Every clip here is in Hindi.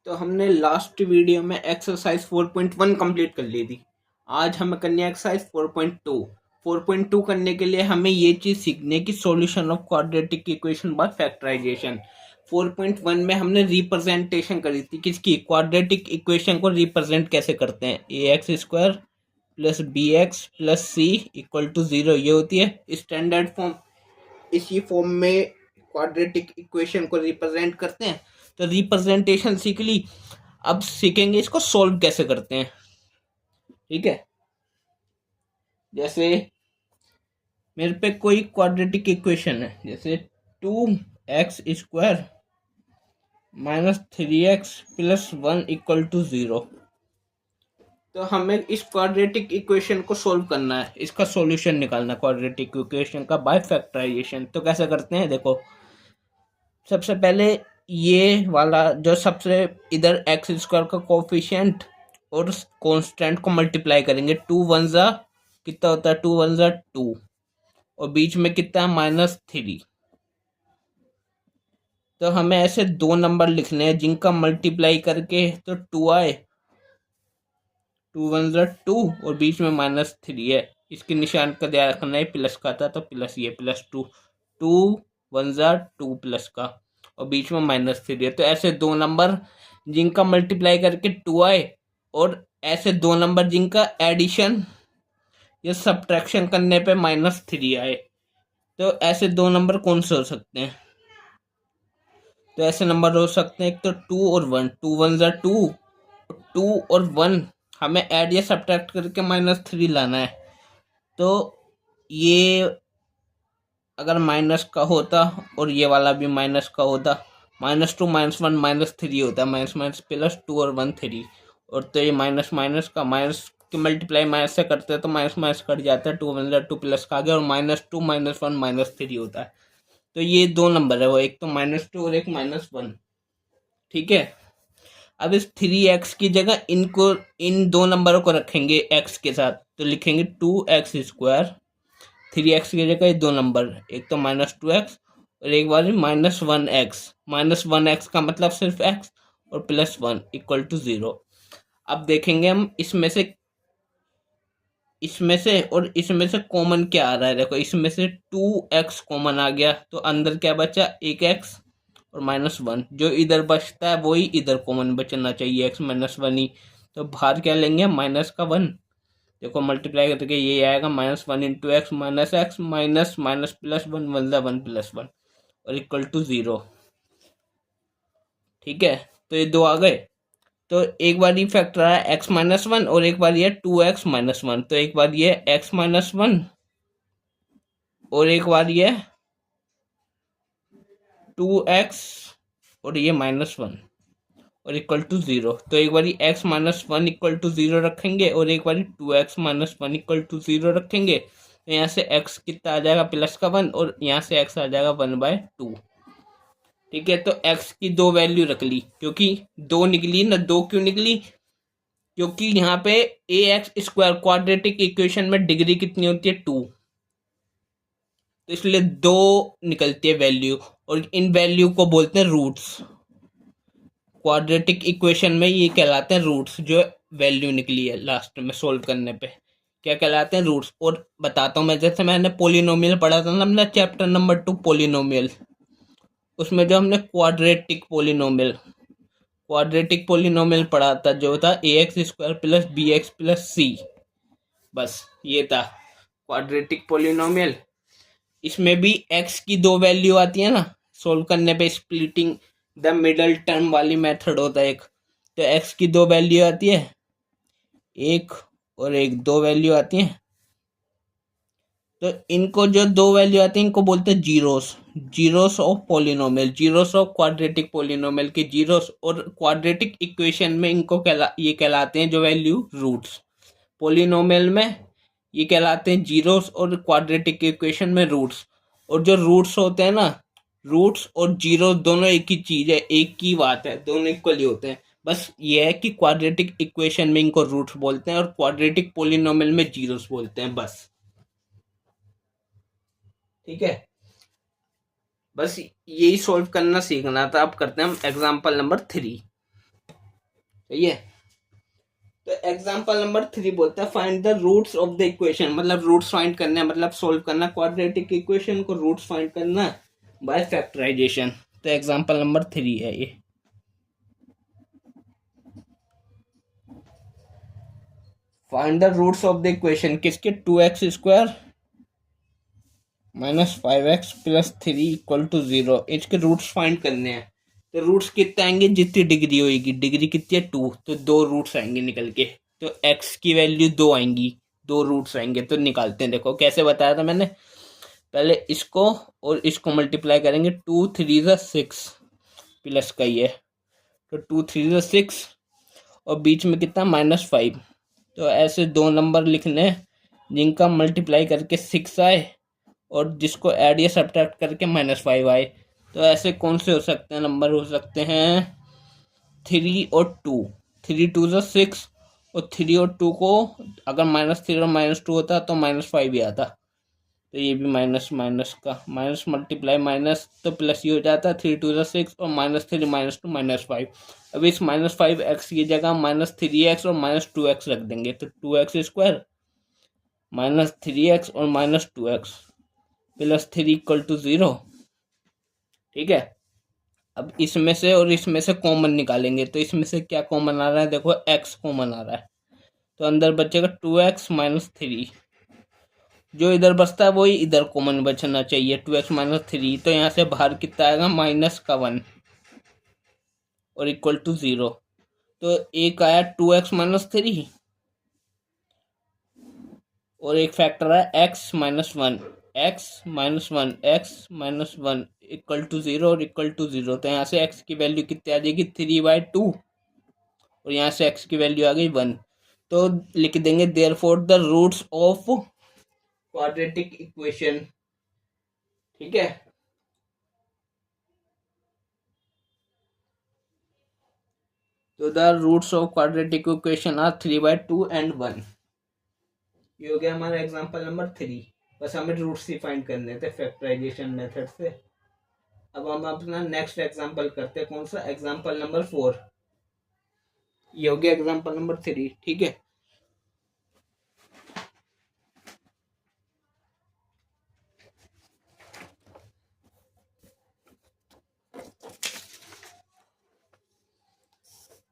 तो हमने लास्ट वीडियो में एक्सरसाइज 4.1 कंप्लीट कर ली थी। आज हमें करनी है एक्सरसाइज 4.2। 4.2 करने के लिए हमें ये चीज़ सीखनी है कि solution of quadratic equation by factorisation. 4.1 में हमने रिप्रेजेंटेशन करी थी किसकी, क्वाड्रेटिक इक्वेशन को रिप्रेजेंट कैसे करते हैं। A X square plus B X plus C equal to 0 ये होती है स्टैंडर्ड फॉर्म। इसी फॉर्म में क्वाड्रेटिक इक्वेशन को रिप्रेजेंट करते हैं। तो रिप्रेजेंटेशन सीख ली, अब सीखेंगे इसको सॉल्व कैसे करते हैं। ठीक है, जैसे मेरे पे कोई क्वाड्रेटिक इक्वेशन है, जैसे 2x² minus 3x plus 1 equal to 0। तो हमें इस क्वाड्रेटिक इक्वेशन को सोल्व करना है, इसका सॉल्यूशन निकालना क्वाड्रेटिक इक्वेशन का बाय फैक्टराइजेशन। तो कैसे करते हैं, देखो सबसे पहले ये वाला जो सबसे इधर एक्स स्क्वायर का कोफिशिएंट और कांस्टेंट को मल्टीप्लाई करेंगे। 2 वन ज़ा कितना होता है, 2 वन ज़ा 2 और बीच में कितना है -3। तो हमें ऐसे दो नंबर लिखने हैं जिनका मल्टीप्लाई करके तो 2 आए, 2 वन ज़ा 2 और बीच में -3 है। इसके निशान का ध्यान रखना है, प्लस का था तो प्लस, ये +2, 2 वन ज़ा 2 प्लस का और बीच में -3 है। तो ऐसे दो नंबर जिनका मल्टीप्लाई करके 2 आए और ऐसे दो नंबर जिनका एडिशन या सब्ट्रैक्शन करने पे -3 आए। तो ऐसे दो नंबर कौन से हो सकते हैं, तो ऐसे नंबर हो सकते हैं एक तो 2 और 1, 2 वन ज़ा 2, 2 और 1 हमें ऐड या सब्ट्रैक्ट करके -3 लाना है। तो ये अगर माइनस का होता और ये वाला भी माइनस का होता, -2 -1 -3 होता है, माइनस माइनस प्लस 2 और 1 3। और तो ये माइनस माइनस का माइनस की मल्टीप्लाई माइनस से करते हैं तो माइनस माइनस कट जाता है, 2 वन ज़ा 2 प्लस का आ गया और -2 -1 -3 होता है। तो ये दो नंबर है, वो एक तो -2 और एक -1। ठीक है, अब इस 3x की जगह इनको इन दो नंबरों को रखेंगे x के साथ, तो लिखेंगे 2x²। 3x की जगह ये दो नंबर, एक तो -2x और एक बार -1x। -1x का मतलब सिर्फ x और +1 इक्वल टू 0। अब देखेंगे हम इसमें से और इसमें से कॉमन क्या आ रहा है। देखो इसमें से 2x कॉमन आ गया तो अंदर क्या बचा, एक x और -1। जो इधर बचता है वही इधर कॉमन बचना चाहिए, x -1 ही। तो बाहर क्या लेंगे, -1। देखो मल्टीप्लाई करके ये आएगा -1 into x minus x minus minus plus 1 one ज़ा 1 + 1 और इक्वल टू 0। ठीक है, तो ये दो आ गए। तो एक बार ये फैक्टर आया x-1 और एक बार ये 2x-1। तो एक बार ये x-1 और एक बार ये 2x और ये -1 और इक्वल टू 0। तो एक बार x-1 इक्वल टू 0 रखेंगे और एक बार 2x-1 इक्वल टू 0 रखेंगे। तो यहाँ से x कितना आ जाएगा, +1 और यहाँ से x आ जाएगा 1/2। ठीक है, तो x की दो वैल्यू रख ली, क्योंकि दो निकली ना। दो क्यों निकली, क्योंकि यहाँ पे ax² क्वाड्रेटिक इक्वेशन में डिग्री कितनी होती है, 2। तो इसलिए दो निकलती है वैल्यू और इन वैल्यू को बोलते हैं रूट्स। क्वाड्रेटिक इक्वेशन में ये कहलाते हैं रूट्स। जो वैल्यू निकली है लास्ट में सोल्व करने पे क्या कहलाते हैं, रूट्स। और बताता हूँ मैं, जैसे मैंने पोलिनोमियल पढ़ा था ना हमने चैप्टर नंबर 2 पोलिनोमियल, उसमें जो हमने क्वाड्रेटिक पोलिनोमियल पढ़ा था, जो था ax² plus bx plus c। बस ये था क्वाड्रेटिक पोलिनोमियल। इसमें भी x की दो वैल्यू आती है ना सोल्व करने पे, स्प्लिटिंग द मिडल टर्म वाली मेथड होता है एक। तो x की दो वैल्यू आती है, एक और एक, दो वैल्यू आती हैं। तो इनको जो दो वैल्यू आती है इनको बोलते हैं zeros. Zeros of polynomial, zeros of quadratic polynomial के जीरोस। और क्वाड्रेटिक इक्वेशन में इनको ये कहलाते हैं जो वैल्यू रूट्स। पोलिनोमियल में ये कहलाते हैं जीरोस और क्वाड्रेटिक इक्वेशन में रूट्स। और जो रूट्स होते हैं ना, रूट्स और जीरो दोनों एक ही चीज है, एक ही बात है, दोनों इक्वली होते हैं। बस ये है कि क्वाड्रेटिक इक्वेशन में इनको रूट्स बोलते हैं और क्वाड्रेटिक पोलिनोमियल में जीरोस बोलते हैं, बस। ठीक है, बस यही सॉल्व करना सीखना था। अब करते हैं हम एग्जांपल नंबर 3। सही है। तो एग्जांपल नंबर 3 बोलता है find the roots of the equation, मतलब रूट्स फाइंड करना है, मतलब सोल्व करना क्वाड्रेटिक इक्वेशन को, रूट्स फाइंड करना बाय फैक्टराइजेशन। तो एग्जांपल नंबर 3 है ये। Find the roots of the equation किसके, 2x² minus 5x plus 3 equal to 0, इसके रूट्स फाइंड करने हैं। तो रूट्स कितने आएंगे, जितनी डिग्री होगी, डिग्री कितनी है 2, तो 2 रूट्स आएंगे निकल के। तो x की वैल्यू 2 आएंगी, 2 रूट्स आएंगे। तो निकालते हैं, देखो कैसे बताया था मैंने। पहले इसको और इसको मल्टीप्लाई करेंगे, 2 3 ज़ा 6 प्लस का ही है, तो 2 3 ज़ा 6 और बीच में कितना -5। तो ऐसे दो नंबर लिखने जिनका मल्टीप्लाई करके 6 आए और जिसको ऐड या सब्ट्रैक्ट करके -5 आए। तो ऐसे कौन से हो सकते हैं नंबर, हो सकते हैं 3 और 2, 3 2 ज़ा 6 और 3 और 2 को अगर -3 और -2 होता तो -5 ही आता। तो ये भी माइनस माइनस का माइनस मल्टीप्लाई माइनस तो प्लस ही हो जाता है, 3 2 ज़ा 6 और -3 -2 -5। अब इस -5x की जगह -3x और -2x रख देंगे, तो 2x² -3x और -2x प्लस 3 इक्वल टू 0। ठीक है। अब इसमें से और इसमें से कॉमन निकालेंगे, तो इसमें से क्या कॉमन आ रहा है, देखो x कॉमन आ रहा है, तो अंदर बचेगा 2x - 3। जो इधर बचता है वही इधर कॉमन बचना चाहिए, 2x - 3। तो यहाँ से बाहर कितना आएगा, -1 और इक्वल टू 0। तो एक आया 2x - 3 और एक फैक्टर है x - 1, x - 1 इक्वल टू 0 और इक्वल टू 0। तो यहाँ से x की वैल्यू कितनी आ जाएगी, 3/2 और यहाँ से x की वैल्यू आ गई 1। तो लिख देंगे therefore the roots of quadratic equation. ठीक है। तो the roots of quadratic equation are 3/2 and 1। ये हो गया हमारा एग्जांपल नंबर 3। बस हमें रूट्स ही फाइंड करने थे फैक्टराइजेशन मेथड से। अब हम अपना नेक्स्ट एग्जांपल करते हैं, कौन सा, एग्जांपल नंबर 4। ये हो गया एग्जांपल नंबर 3। ठीक है।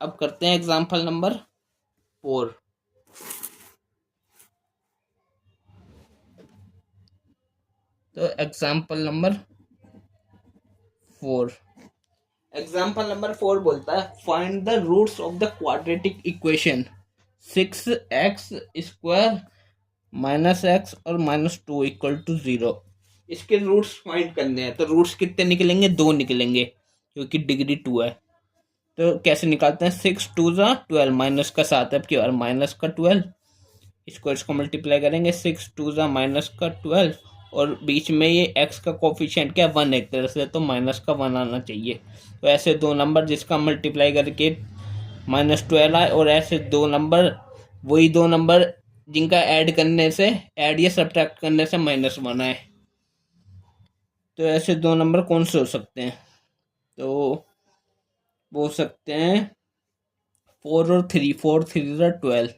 अब करते हैं एग्जांपल नंबर 4। तो एग्जांपल नंबर 4, एग्जाम्पल नंबर 4 बोलता है find the roots of the quadratic equation 6x² -x और -2 इक्वल टू 0। इसके रूट्स फाइंड करने हैं। तो रूट्स कितने निकलेंगे, 2 निकलेंगे क्योंकि डिग्री 2 है। तो कैसे निकालते हैं, 6 2 ज़ा 12 माइनस का 7 अब की बार माइनस का 12, इसको मल्टीप्लाई करेंगे, 6 2 ज़ा माइनस का 12 और बीच में ये x का कोफिशिएंट क्या 1 एक तरह से, तो -1 आना चाहिए। तो ऐसे दो नंबर जिसका मल्टीप्लाई करके -12 आए और ऐसे दो नंबर, वही दो नंबर जिनका ऐड करने से, ऐड या सब्ट्रैक्ट करने से -1 आए। तो ऐसे दो नंबर कौन से हो सकते हैं, तो बोल सकते हैं 4 और 3, 4 3 ज़ा 12,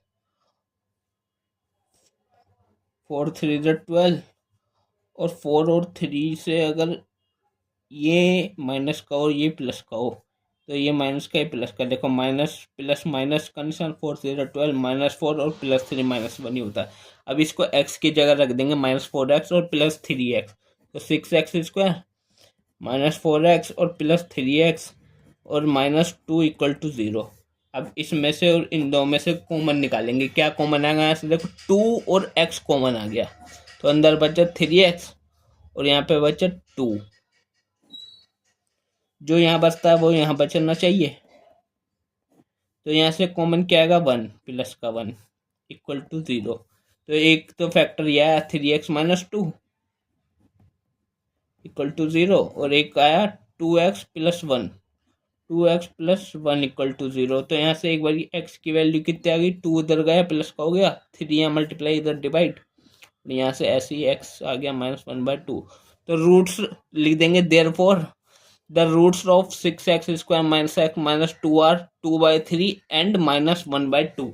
4 3 ज़ा 12 और 4 और 3 से अगर ये माइनस का और ये प्लस का हो तो ये माइनस का, ये प्लस का, देखो माइनस प्लस माइनस का निशान, 4 0 12 -4 और +3 -1 ही होता है। अब इसको x की जगह रख देंगे -4x और +3x, तो 6x² -4x और +3x और -2 इक्वल टू 0। अब इसमें से और इन दो में से कॉमन निकालेंगे, क्या कॉमन आएगा, यहाँ से देखो 2 और x कॉमन आ गया, तो अंदर बचा 3x और यहाँ पे बचा 2। जो यहाँ बचता है वो यहाँ बचना चाहिए। तो यहाँ से कॉमन क्या आएगा, 1 प्लस का 1 इक्वल टू 0। तो एक तो फैक्टर यह आया 3x - 2 इक्वल टू 0 और एक आया 2x + 1, 2x + 1 इक्वल टू 0। तो यहाँ से एक बार x की वैल्यू कितनी आ गई, 2 उधर गया प्लस का हो गया, 3 यहाँ मल्टीप्लाई इधर डिवाइड, यहाँ से ऐसे ही x आ गया -1/2। तो रूट्स लिख देंगे therefore the roots of 6x² minus x minus 2 are 2/3 and -1/2।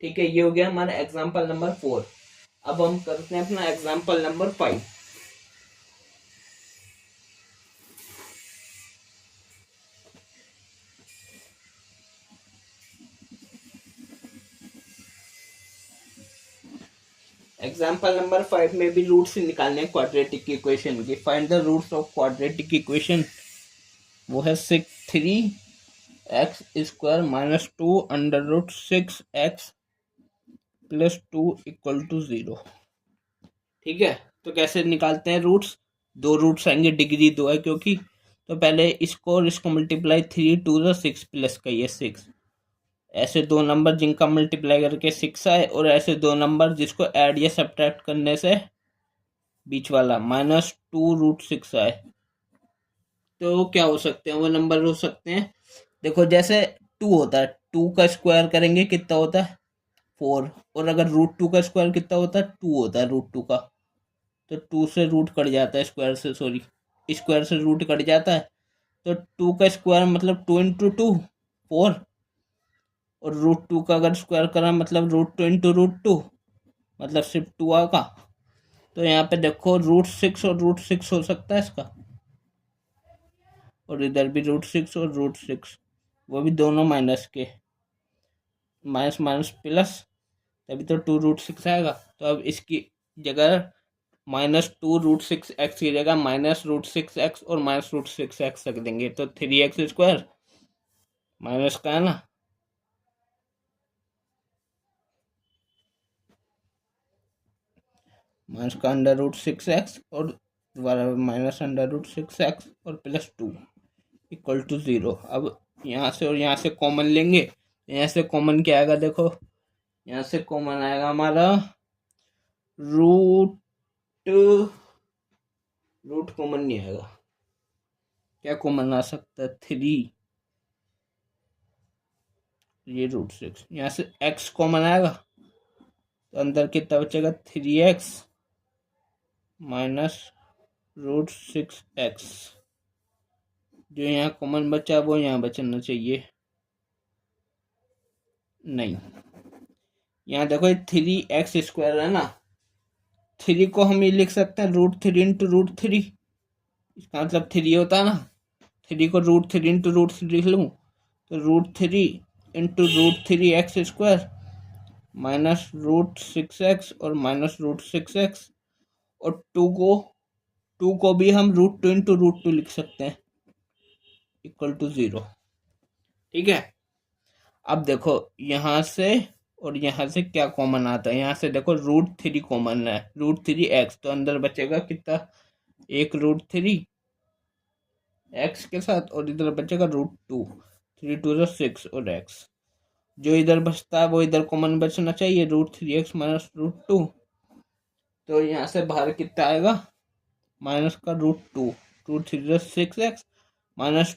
ठीक है, ये हो गया हमारा एग्जाम्पल नंबर 4। अब हम करते हैं अपना एग्जाम्पल नंबर 5। एग्जाम्पल नंबर 5 में भी रूट्स निकालने हैं क्वाड्रेटिक इक्वेशन की। Find the roots of quadratic equation. वो है 3x² minus 2 √6x plus 2 equal to 0। ठीक है, तो कैसे निकालते हैं रूट्स? दो रूट्स आएंगे, डिग्री 2 है क्योंकि, तो पहले इसको और इसको मल्टीप्लाई 3 2 6 प्लस का ये 6। ऐसे दो नंबर जिनका मल्टीप्लाई करके 6 आए, और ऐसे दो नंबर जिसको ऐड या सब्ट्रैक्ट करने से बीच वाला -2√6 आए। तो क्या हो सकते हैं वो नंबर? हो सकते हैं, देखो जैसे 2 होता है, 2 का स्क्वायर करेंगे कितना होता है 4, और अगर √2 का स्क्वायर कितना होता है 2 होता है √2 का। तो 2 से रूट कट जाता है, स्क्वायर से, सॉरी स्क्वायर से रूट कट जाता है। तो 2 का स्क्वायर मतलब 2 × 2 4, और √2 का अगर स्क्वायर करा मतलब √2 × √2 मतलब सिर्फ 2 आएगा। तो यहाँ पे देखो √6 और √6 हो सकता है इसका, और इधर भी √6 और √6, वो भी दोनों माइनस के, माइनस माइनस प्लस, तभी तो 2√6 आएगा। तो अब इसकी जगह -2√6x की जगह -√6x और -√6x रख देंगे, तो 3x² माइनस का है ना, माइनस का √6x और दोबारा -√6x और प्लस 2 इक्वल टू 0। अब यहाँ से और यहाँ से कॉमन लेंगे, यहाँ से कॉमन क्या आएगा? देखो यहाँ से कॉमन आएगा हमारा रूट कॉमन नहीं आएगा। क्या कॉमन आ सकता है? 3, ये √6, यहाँ से x कॉमन आएगा, तो अंदर कितना बचेगा? 3x minus √6x। जो यहाँ कॉमन बचा वो यहाँ बचना चाहिए, नहीं। यहाँ देखो 3x² है ना, 3 को हम ये लिख सकते हैं √3 × √3। इसका मतलब 3 होता है ना, 3 को √3 × √3 लिख लूँ, तो √3 × √3x² माइनस √6x और माइनस √6x, और 2 को भी हम √2 × √2 लिख सकते हैं इक्वल टू 0। ठीक है, अब देखो यहाँ से और यहाँ से क्या कॉमन आता है? यहाँ से देखो √3 कॉमन है, √3x, तो अंदर बचेगा कितना? एक √3 x के साथ, और इधर बचेगा √2, 3 2 6 और x। जो इधर बचता है वो इधर कॉमन बचना चाहिए, √3x माइनस √2। तो यहाँ से बाहर कितना आएगा? माइनस का √2, 2 3 6x माइनस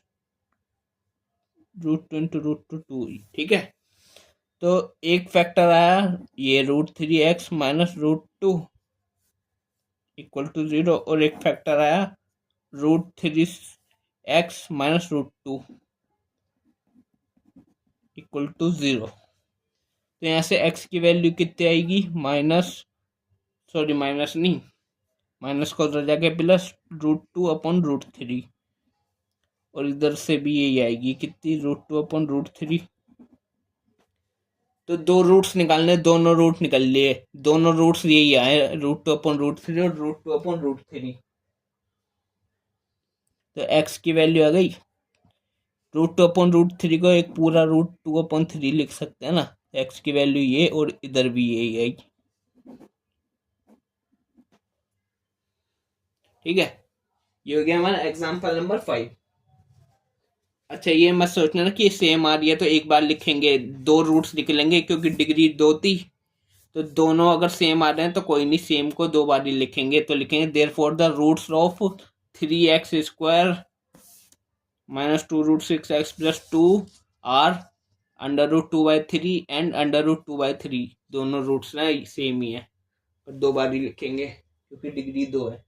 √2 × √2 ठीक है। तो एक फैक्टर आया ये √3x माइनस √2 इक्वल टू 0, और एक फैक्टर आया √3x माइनस √2 इक्वल टू 0। तो यहाँ से x की वैल्यू कितनी आएगी? माइनस नहीं, माइनस को उधर जाके प्लस √2/√3, और इधर से भी यही आएगी कितनी? √2/√3। तो दो रूट्स निकालने, दोनों रूट निकल लिए, दोनों रूट्स यही आए, √2/√3 और √2/√3। तो x की वैल्यू आ गई, √2/√3 को एक पूरा √2/3 लिख सकते हैं ना, x की वैल्यू ये, और इधर भी यही आई। ठीक है, ये हो गया हमारा एग्जाम्पल नंबर 5। अच्छा, ये मत सोचना ना कि सेम आ रही है तो एक बार लिखेंगे, दो रूट्स निकलेंगे क्योंकि डिग्री 2 थी, तो दोनों अगर सेम आ रहे हैं तो कोई नहीं, सेम को दो बार ही लिखेंगे। तो लिखेंगे therefore the roots of 3x² minus 2√6x plus 2 are √2/3 and √2/3। दोनों रूट्स ना सेम ही है, पर दो बार ही लिखेंगे क्योंकि डिग्री 2 है।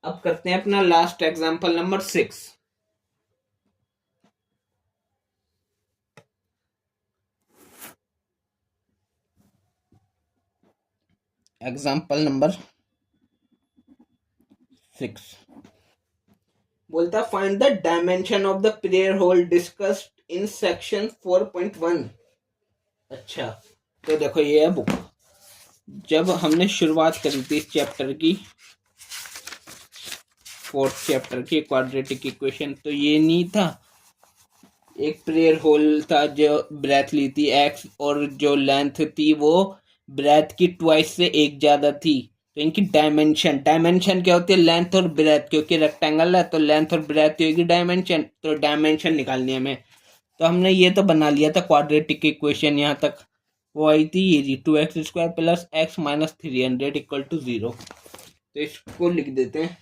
अब करते हैं अपना last example number 6। Example number 6 बोलता find the dimension of the prayer hall discussed in section 4.1। अच्छा, तो देखो ये है बुक। जब हमने शुरुआत करी थी इस चैप्टर की, 4th चैप्टर की क्वाड्रेटिक इक्वेशन, तो ये नहीं था, एक प्रेयर होल था जो ब्रेथ ली थी एक्स, और जो लेंथ थी वो ब्रेथ की ट्वाइस से एक ज्यादा थी। तो इनकी डायमेंशन क्या होती है? लेंथ और ब्रेथ, क्योंकि रेक्टेंगल है तो लेंथ और ब्रेथ होगी डायमेंशन, तो डायमेंशन निकालनी है हमें। तो हमने ये तो बना लिया था क्वाड्रेटिक इक्वेशन, यहाँ तक वो आई थी ये जी 2x² plus x minus 300 equal to 0। तो इसको लिख देते हैं।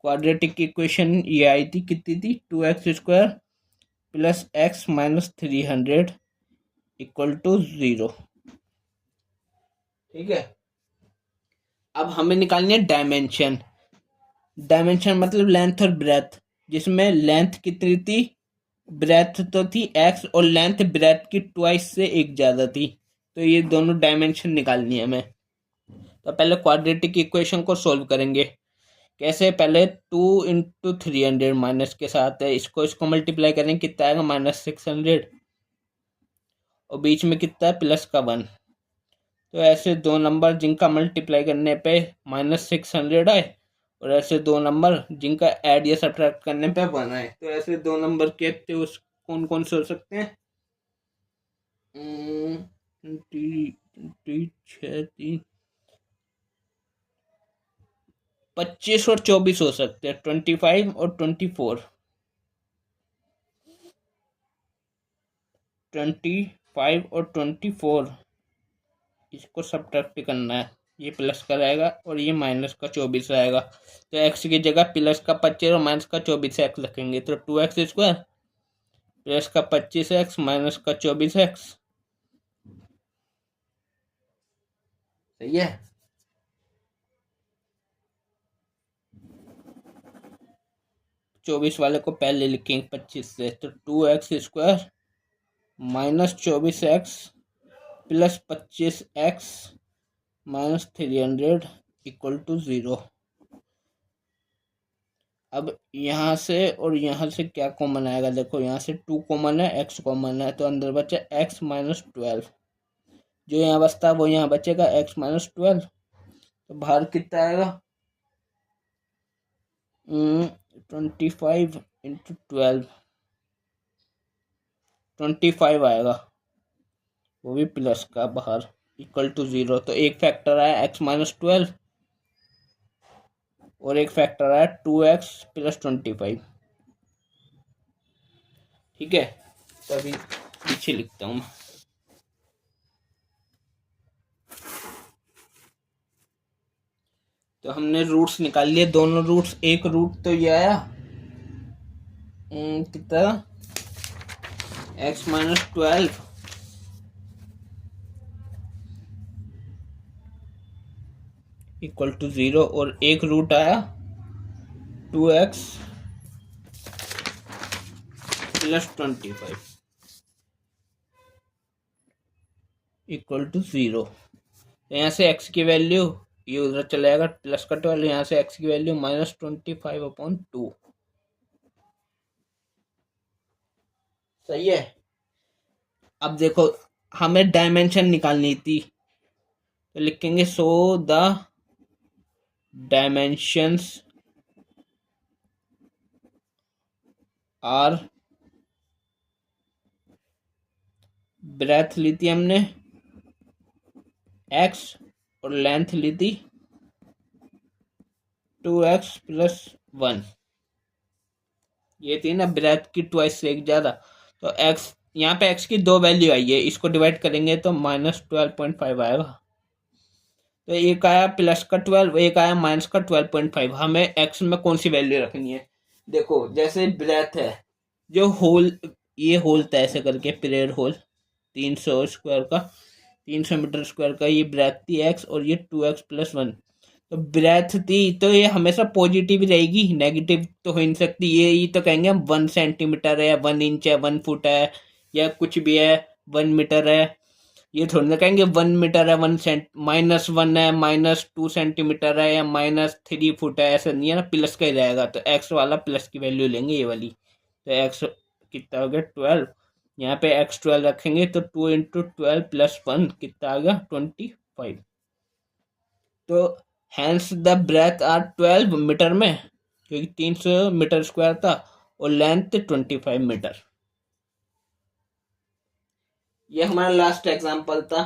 क्वाड्रेटिक इक्वेशन ये आई थी, कितनी थी? 2x² plus x minus 300 equal to 0। ठीक है, अब हमें निकालनी है डायमेंशन। डायमेंशन मतलब लेंथ और ब्रेथ, जिसमें लेंथ कितनी थी? ब्रेथ तो थी x, और लेंथ ब्रेथ की ट्वाइस से एक ज्यादा थी। तो ये दोनों डायमेंशन निकालनी है हमें। तो पहले क्वाड्रेटिक इक्वेशन को सोल्व करेंगे। कैसे? पहले 2 × 300 माइनस के साथ है, इसको मल्टीप्लाई करेंगे, कितना आएगा? -600, और बीच में कितना है? +1। तो ऐसे दो नंबर जिनका मल्टीप्लाई करने पे -600 आए, और ऐसे दो नंबर जिनका ऐड या सब्ट्रैक्ट करने पे 1 आए। तो ऐसे दो नंबर के उस कौन कौन से हो सकते हैं? 25 और 24 हो सकते हैं, 25 और 24। 25 और 24 इसको सब्ट्रैक्ट करना है, ये प्लस का रहेगा और ये माइनस का 24 रहेगा। तो x की जगह प्लस का 25 और माइनस का 24x रखेंगे, तो 2x² प्लस का 25x माइनस का 24x। सही है। चौबीस वाले को पहले लिखेंगे 25 से, तो 2x² minus 24x plus 25x minus 300 equal to 0। अब यहाँ से और यहाँ से क्या कॉमन आएगा? देखो यहाँ से 2 कॉमन है, x कॉमन है, तो अंदर बचा x माइनस 12। जो यहाँ बचता है वो यहाँ बचेगा x माइनस 12। तो बाहर कितना आएगा? 25 इंटू 12, 25 आएगा, वो भी प्लस का बाहर, इक्वल टू 0। तो एक फैक्टर आया x माइनस 12 और एक फैक्टर आया 2x प्लस 25। ठीक है, तो अभी पीछे लिखता हूँ। तो हमने रूट्स निकाल लिए, दोनों रूट्स। एक रूट तो ये आया कितना? x माइनस 12 इक्वल टू 0, और एक रूट आया 2x प्लस 25 इक्वल टू 0। तो यहाँ से x की वैल्यू, ये उधर चला जाएगा प्लस का 12, यहाँ से x की वैल्यू -25/2। सही है। अब देखो हमें डायमेंशन निकालनी थी, तो लिखेंगे so the dimensions are, breadth ली थी हमने x और लेंथ ली थी 2x प्लस 1। ये थी ना ब्रेथ की ट्वाइस से एक ज्यादा। तो x, यहाँ पे x की दो वैल्यू आई है, इसको डिवाइड करेंगे तो -12.5 आएगा। तो एक आया प्लस का 12, एक आया माइनस का 12.5। हमें x में कौन सी वैल्यू रखनी है? देखो जैसे ब्रेथ है, जो होल, ये होल था ऐसे करके, प्रेयर होल 300 मीटर स्क्वायर का, ये ब्रेथ थी x, और ये 2x प्लस 1। तो ब्रेथ थी तो ये हमेशा पॉजिटिव रहेगी, नेगेटिव तो हो नहीं सकती। ये तो कहेंगे हम 1 सेंटीमीटर है, 1 इंच है, 1 फुट है, या कुछ भी है, 1 मीटर है। ये थोड़ी ना कहेंगे 1 मीटर है, -1 है, -2 सेंटीमीटर है, या -3 फुट है, ऐसा नहीं है ना, प्लस का ही रहेगा। तो एक्स वाला प्लस की वैल्यू लेंगे ये वाली। तो एक्स कितना हो गया 12, यहाँ पे एक्स 12 रखेंगे तो 2 × 12 + 1 कितना आ गया 25। तो hence the breadth are 12 metre में, क्योंकि 300 मीटर स्क्वायर था, और लेंथ 25 मीटर। ये हमारा लास्ट एग्जाम्पल था,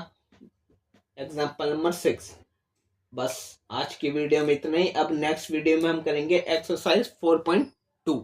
एग्जाम्पल नंबर 6। बस आज की वीडियो में इतना ही। अब नेक्स्ट वीडियो में हम करेंगे एक्सरसाइज 4.2।